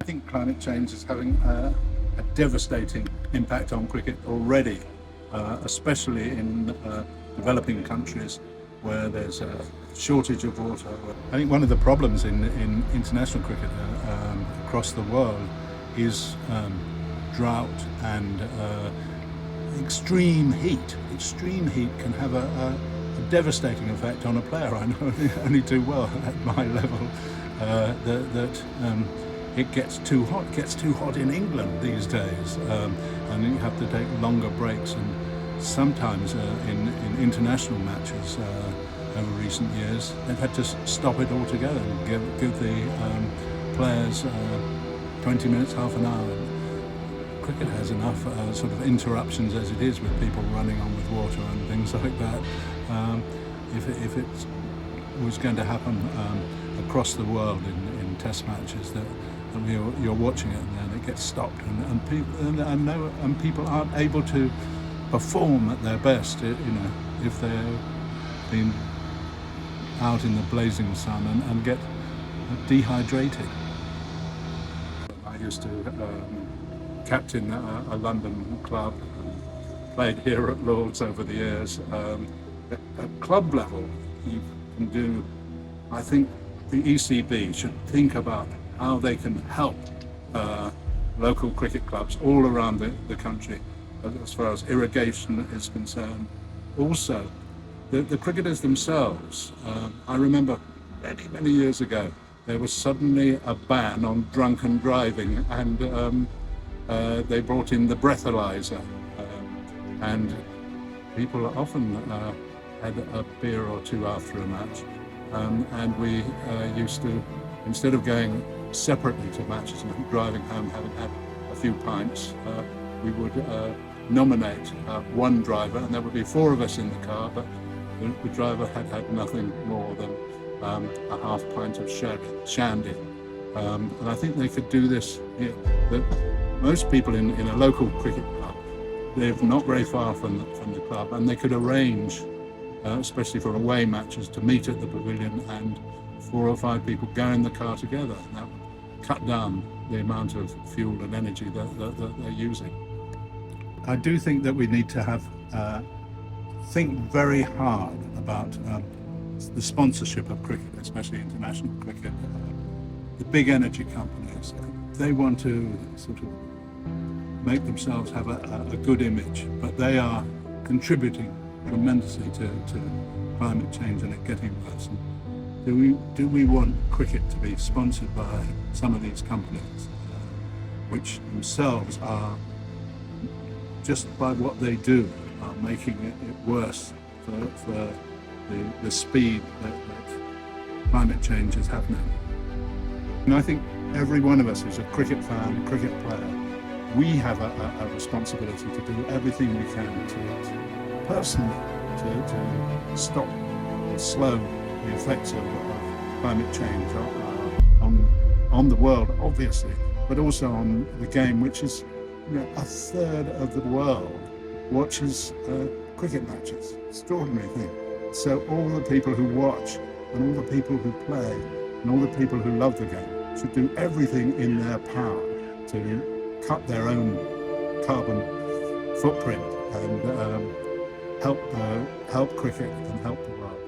I think climate change is having a devastating impact on cricket already, especially in developing countries where there's a shortage of water. I think one of the problems in international cricket across the world is drought and extreme heat. Extreme heat can have a devastating effect on a player. I know only too well at my level that it gets too hot. It gets too hot in England these days, and you have to take longer breaks. And sometimes in international matches over recent years, they've had to stop it altogether and give the players 20 minutes, half an hour. Cricket has enough sort of interruptions as it is, with people running on with water and things like that. If it was going to happen across the world in test matches, that you're watching it and then it gets stopped, and people aren't able to perform at their best, if they're being out in the blazing sun and get dehydrated. I used to captain a London club, played here at Lord's over the years. At club level, you can do, I think the ECB should think about how they can help local cricket clubs all around the country as far as irrigation is concerned. Also, the cricketers themselves, I remember many years ago, there was suddenly a ban on drunken driving, and they brought in the breathalyzer, and people often had a beer or two after a match, and we used to, instead of going separately to matches and driving home having had a few pints, we would nominate one driver, and there would be four of us in the car, but the driver had had nothing more than a half pint of shandy. And I think they could do this here. Most people in a local cricket club live not very far from the club, and they could arrange, especially for away matches, to meet at the pavilion, and 4 or 5 people go in the car together, and that would cut down the amount of fuel and energy that they're using. I do think that we need to think very hard about the sponsorship of cricket, especially international cricket. The big energy companies, they want to sort of make themselves have a good image, but they are contributing tremendously to climate change and it getting worse. And do we want cricket to be sponsored by some of these companies, which themselves are, just by what they do, are making it worse for the speed that climate change is happening? And I think every one of us who's a cricket fan, a cricket player, we have a responsibility to do everything we can to personally to stop and slow the effects of climate change on the world, obviously, but also on the game, which is, a third of the world watches cricket matches. Extraordinary thing. So all the people who watch, and all the people who play, and all the people who love the game should do everything in their power to cut their own carbon footprint and help cricket and help the world.